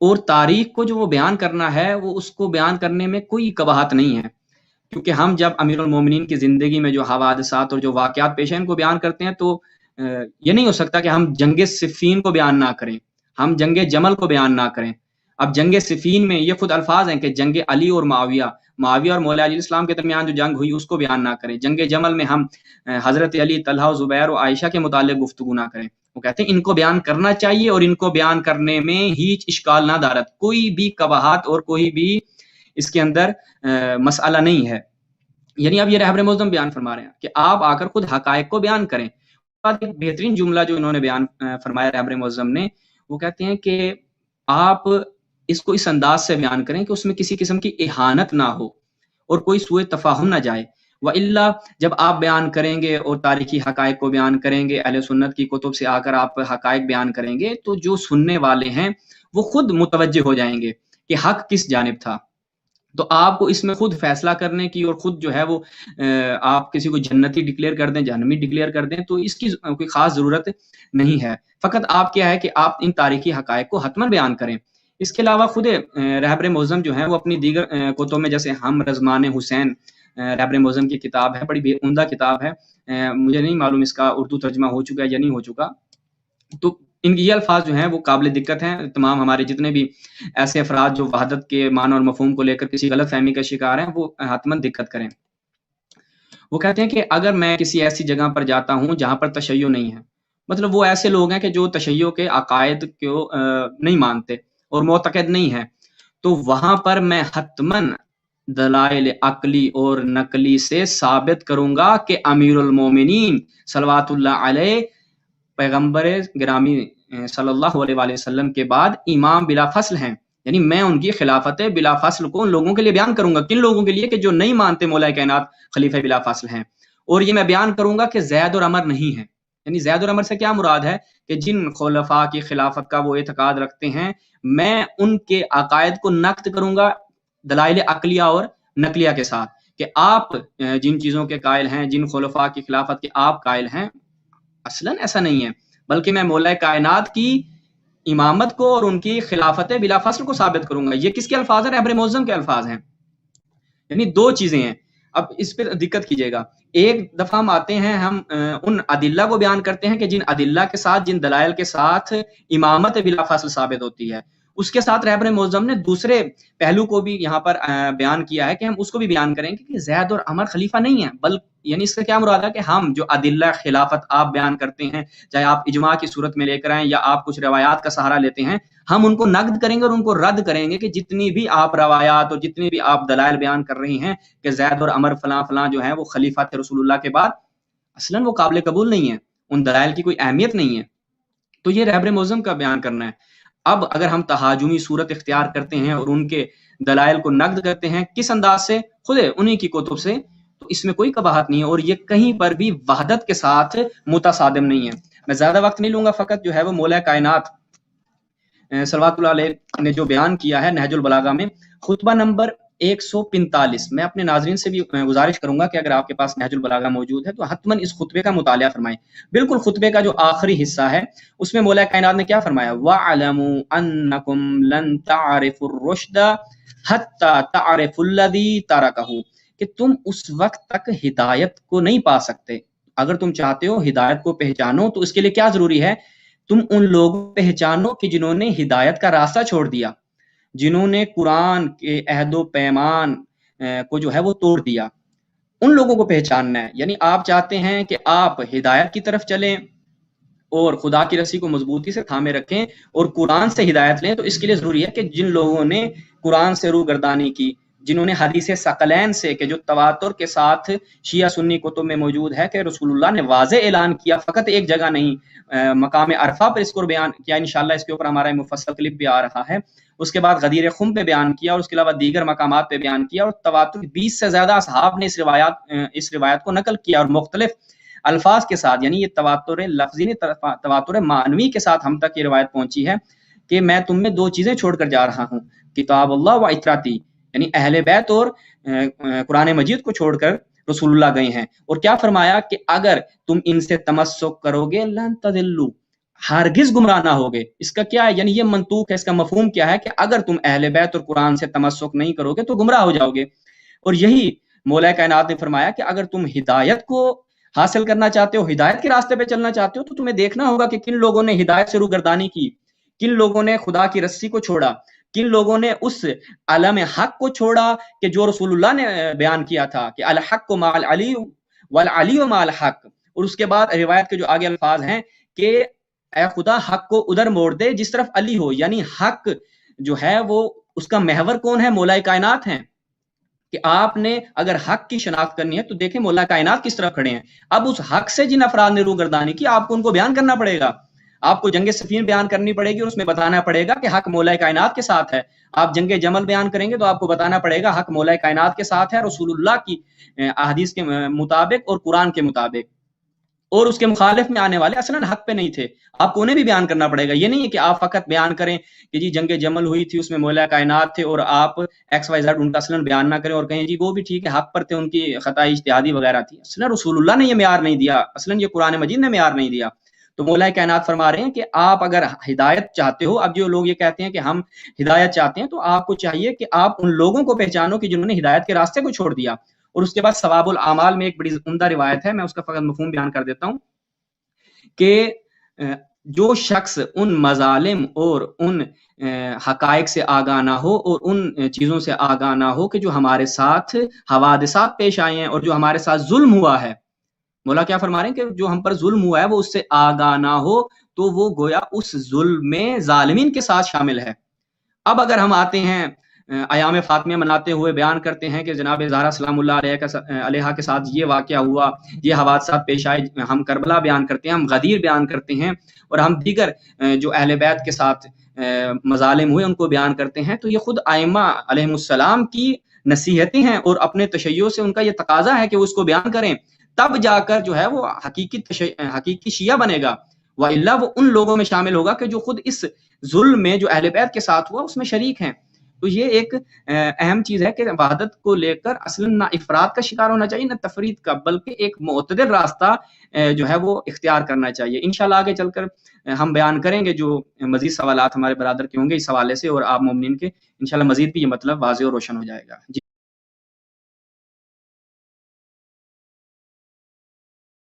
اور تاریخ کو جو وہ بیان کرنا ہے وہ اس کو بیان کرنے میں کوئی قباحت نہیں ہے، کیونکہ ہم جب امیر المومنین کی زندگی میں جو حوادثات اور جو واقعات پیش ہیں ان کو بیان کرتے ہیں تو یہ نہیں ہو سکتا کہ ہم جنگ صفین کو بیان نہ کریں، ہم جنگ جمل کو بیان نہ کریں۔ اب جنگ صفین میں یہ خود الفاظ ہیں کہ جنگ علی اور معاویہ اور مولا علی السلام کے درمیان جو جنگ ہوئی اس کو بیان نہ کریں، جنگ جمل میں ہم حضرت علی، طلحہ، زبیر اور عائشہ کے متعلق گفتگو نہ کریں۔ وہ کہتے ہیں ان کو بیان کرنا چاہیے اور ان کو بیان کرنے میں ہیچ اشکال نہ دارت، کوئی بھی قباحت اور کوئی بھی اس کے اندر مسئلہ نہیں ہے۔ یعنی اب یہ رہبر معظم بیان فرما رہے ہیں کہ آپ آ کر خود حقائق کو بیان کریں۔ ایک بہترین جملہ جو انہوں نے بیان فرمایا رہبر معظم نے، وہ کہتے ہیں کہ آپ اس کو اس انداز سے بیان کریں کہ اس میں کسی قسم کی اہانت نہ ہو اور کوئی سوء تفاہم نہ جائے، وَإِلَّا جب آپ بیان کریں گے اور تاریخی حقائق کو بیان کریں گے، اہل سنت کی کتب سے آ کر آپ حقائق بیان کریں گے تو جو سننے والے ہیں وہ خود متوجہ ہو جائیں گے کہ حق کس جانب تھا۔ تو آپ کو اس میں خود فیصلہ کرنے کی اور خود جو ہے وہ آپ کسی کو جنتی ڈکلیئر کر دیں، جہنمی ڈکلیئر کر دیں، تو اس کی کوئی خاص ضرورت نہیں ہے۔ فقط آپ کیا ہے کہ آپ ان تاریخی حقائق کو حتماً بیان کریں۔ اس کے علاوہ خود رہبر معظم جو ہیں وہ اپنی دیگر کتب میں، جیسے ہم رضمان حسین رہبر معظم کی کتاب ہے، بڑی عمدہ کتاب ہے، مجھے نہیں معلوم اس کا اردو ترجمہ ہو چکا ہے یا نہیں ہو چکا، تو ان کی یہ الفاظ جو ہیں وہ قابل دقت ہیں۔ تمام ہمارے جتنے بھی ایسے افراد جو وحدت کے معنی اور مفہوم کو لے کر کسی غلط فہمی کا شکار ہیں وہ حتماً دقت کریں۔ وہ کہتے ہیں کہ اگر میں کسی ایسی جگہ پر جاتا ہوں جہاں پر تشیع نہیں ہے، مطلب وہ ایسے لوگ ہیں کہ جو تشیع کے عقائد کو نہیں مانتے اور معتقد نہیں ہیں، تو وہاں پر میں حتماً دلائل عقلی اور نقلی سے ثابت کروں گا کہ امیر المومنین صلوات اللہ علیہ پیغمبر گرامی صلی اللہ علیہ وآلہ وسلم کے بعد امام بلا فصل ہیں، یعنی میں ان کی خلافت بلا فصل کو ان لوگوں کے لیے بیان کروں گا۔ کن لوگوں کے لیے؟ کہ جو نہیں مانتے مولا کائنات خلیفہ بلا فصل ہیں، اور یہ میں بیان کروں گا کہ زید اور عمر نہیں ہیں۔ یعنی زید اور عمر سے کیا مراد ہے؟ کہ جن خلفاء کی خلافت کا وہ اعتقاد رکھتے ہیں، میں ان کے عقائد کو نقد کروں گا دلائل عقلیہ اور نقلیہ کے ساتھ، کہ آپ جن چیزوں کے قائل ہیں، جن خلفاء کی خلافت کے آپ قائل ہیں، اصلاً ایسا نہیں ہے، بلکہ میں مولا کائنات کی امامت کو اور ان کی خلافت بلا فصل کو ثابت کروں گا۔ یہ کس کے الفاظ ہیں؟ رہبر معظم کے الفاظ ہیں۔ یعنی دو چیزیں ہیں، اب اس پہ دقت کیجئے گا۔ ایک دفعہ ہم آتے ہیں، ہم ان ادلہ کو بیان کرتے ہیں کہ جن ادلہ کے ساتھ، جن دلائل کے ساتھ امامت بلا فصل ثابت ہوتی ہے، اس کے ساتھ رہبر معظم نے دوسرے پہلو کو بھی یہاں پر بیان کیا ہے کہ ہم اس کو بھی بیان کریں گے کہ زید اور عمر خلیفہ نہیں ہیں، بلکہ یعنی اس کا کیا مراد ہے کہ ہم جو ادلہ خلافت آپ بیان کرتے ہیں، چاہے آپ اجماع کی صورت میں لے کر آئیں یا آپ کچھ روایات کا سہارا لیتے ہیں، ہم ان کو نقد کریں گے اور ان کو رد کریں گے کہ جتنی بھی آپ روایات اور جتنی بھی آپ دلائل بیان کر رہی ہیں کہ زید اور عمر فلاں فلاں جو ہیں وہ خلیفہ تھے رسول اللہ کے بعد، اصلاً وہ قابل قبول نہیں ہے، ان دلائل کی کوئی اہمیت نہیں ہے۔ تو یہ رہبر معظم کا بیان کرنا ہے۔ اب اگر ہم تہاجمی صورت اختیار کرتے ہیں اور ان کے دلائل کو نقد کرتے ہیں، کس انداز سے؟ خود انہی کی کتب سے، تو اس میں کوئی قباحت نہیں ہے، اور یہ کہیں پر بھی وحدت کے ساتھ متصادم نہیں ہے۔ میں زیادہ وقت نہیں لوں گا، فقط جو ہے وہ مولا کائنات صلوات اللہ علیہ نے جو بیان کیا ہے نہج البلاغہ میں، خطبہ نمبر 145، میں اپنے ناظرین سے بھی گزارش کروں گا کہ اگر آپ کے پاس نہج البلاغہ موجود ہے تو حتماً اس خطبے کا مطالعہ فرمائیں۔ بالکل خطبے کا جو آخری حصہ ہے اس میں مولا کائنات نے کیا فرمایا؟ وَاعْلَمُوا أَنَّكُمْ لَن تَعْرِفُوا الرُّشْدَ حَتَّى تَعْرِفُوا الَّذِي تَرَكَهُ، کہ تم اس وقت تک ہدایت کو نہیں پا سکتے، اگر تم چاہتے ہو ہدایت کو پہچانو تو اس کے لیے کیا ضروری ہے؟ تم ان لوگوں کو پہچانو کہ جنہوں نے ہدایت کا راستہ چھوڑ دیا، جنہوں نے قرآن کے عہد و پیمان کو جو ہے وہ توڑ دیا، ان لوگوں کو پہچاننا ہے۔ یعنی آپ چاہتے ہیں کہ آپ ہدایت کی طرف چلیں اور خدا کی رسی کو مضبوطی سے تھامے رکھیں اور قرآن سے ہدایت لیں، تو اس کے لیے ضروری ہے کہ جن لوگوں نے قرآن سے روگردانی کی، جنہوں نے حدیث ثقلین سے، کہ جو تواتر کے ساتھ شیعہ سنی کتب میں موجود ہے کہ رسول اللہ نے واضح اعلان کیا، فقط ایک جگہ نہیں، مقام عرفہ پر اس کو بیان کیا، انشاءاللہ اس کے اوپر ہمارا مفصل کلپ بھی آ رہا ہے، اس کے بعد غدیر خم پہ بیان کیا، اور اس کے علاوہ دیگر مقامات پہ بیان کیا، اور تواتر 20 سے زیادہ اصحاب نے اس روایت کو نقل کیا، اور مختلف الفاظ کے ساتھ، یعنی یہ تواتر لفظی نہیں، تواتر معنوی کے ساتھ ہم تک یہ روایت پہنچی ہے کہ میں تم میں دو چیزیں چھوڑ کر جا رہا ہوں، کتاب اللہ و اطراتی، یعنی اہل بیت اور قرآن مجید کو چھوڑ کر رسول اللہ گئے ہیں، اور کیا فرمایا کہ اگر تم ان سے تمسک کرو گے لن تضلوا، ہرگز گمراہ نہ ہوگے. اس کا کیا ہے؟ یعنی یہ منطوق ہے، اس کا مفہوم کیا ہے کہ اگر تم اہل بیت اور قرآن سے تمسک نہیں کرو گے تو گمراہ ہو جاؤ گے. اور یہی مولا کائنات نے فرمایا کہ اگر تم ہدایت کو حاصل کرنا چاہتے ہو، ہدایت کے راستے پہ چلنا چاہتے ہو، تو تمہیں دیکھنا ہوگا کہ کن لوگوں نے ہدایت سے روگردانی کی، کن لوگوں نے خدا کی رسی کو چھوڑا، کن لوگوں نے اس علم حق کو چھوڑا کہ جو رسول اللہ نے بیان کیا تھا کہ الحق مع العلی والعلی مع الحق. اور اس کے بعد روایت کے جو آگے الفاظ ہیں کہ اے خدا حق کو ادھر موڑ دے جس طرف علی ہو. یعنی حق جو ہے وہ اس کا محور کون ہے؟ مولا کائنات ہیں. کہ آپ نے اگر حق کی شناخت کرنی ہے تو دیکھیں مولا کائنات کس طرف کھڑے ہیں. اب اس حق سے جن افراد نے روگردانی کی آپ کو ان کو بیان کرنا پڑے گا. آپ کو جنگ صفین بیان کرنی پڑے گی اور اس میں بتانا پڑے گا کہ حق مولا کائنات کے ساتھ ہے. آپ جنگ جمل بیان کریں گے تو آپ کو بتانا پڑے گا حق مولا کائنات کے ساتھ ہے، رسول اللہ کی احادیث کے مطابق اور قرآن کے مطابق. اور اس کے مخالف میں آنے والے اصلاً حق پہ نہیں تھے، آپ کو انہیں بھی بیان کرنا پڑے گا. یہ نہیں ہے کہ آپ فقط بیان کریں کہ جی جنگ جمل ہوئی تھی اس میں مولا کائنات تھے اور آپ ایکس وائی زیڈ ان کا اصلاً بیان نہ کریں اور کہیں جی وہ بھی ٹھیک ہے حق پر تھے، ان کی خطائی اجتہادی وغیرہ تھی. اصلاً رسول اللہ نے یہ معیار نہیں دیا، اصلاً یہ قرآن مجید نے معیار نہیں دیا. تو مولا کائنات فرما رہے ہیں کہ آپ اگر ہدایت چاہتے ہو، اب جو لوگ یہ کہتے ہیں کہ ہم ہدایت چاہتے ہیں، تو آپ کو چاہیے کہ آپ ان لوگوں کو پہچانو کہ جنہوں نے ہدایت کے راستے کو چھوڑ دیا. اور اس کے بعد ثواب الاعمال میں ایک بڑی عمدہ روایت ہے، میں اس کا فقط مفہوم بیان کر دیتا ہوں کہ جو شخص ان مظالم اور ان حقائق سے آگاہ نہ ہو اور ان چیزوں سے آگاہ نہ ہو کہ جو ہمارے ساتھ حوادثات پیش آئے ہیں اور جو ہمارے ساتھ ظلم ہوا ہے، مولا کیا فرما رہے ہیں کہ جو ہم پر ظلم ہوا ہے وہ اس سے آگاہ نہ ہو تو وہ گویا اس ظلم میں ظالمین کے ساتھ شامل ہے. اب اگر ہم آتے ہیں ایام فاطمیہ مناتے ہوئے بیان کرتے ہیں کہ جناب زہرا سلام اللہ علیہ کے ساتھ یہ واقعہ ہوا، یہ حوادثات پیش آئے، ہم کربلا بیان کرتے ہیں، ہم غدیر بیان کرتے ہیں اور ہم دیگر جو اہل بیت کے ساتھ مظالم ہوئے ان کو بیان کرتے ہیں، تو یہ خود ائمہ علیہم السلام کی نصیحتیں ہیں اور اپنے تشیع سے ان کا یہ تقاضا ہے کہ وہ اس کو بیان کریں. تب جا کر جو ہے وہ حقیقی شیعہ بنے گا، وإلا وہ ان لوگوں میں شامل ہوگا کہ جو خود اس ظلم میں جو اہل بیت کے ساتھ ہوا اس میں شریک ہیں. تو یہ ایک اہم چیز ہے کہ وحدت کو لے کر اصلاً نہ افراد کا شکار ہونا چاہیے نہ تفرید کا، بلکہ ایک معتدل راستہ جو ہے وہ اختیار کرنا چاہیے. انشاءاللہ آگے چل کر ہم بیان کریں گے جو مزید سوالات ہمارے برادر کے ہوں گے اس حوالے سے، اور آپ مومنین کے انشاءاللہ مزید بھی یہ مطلب واضح اور روشن ہو جائے گا. جی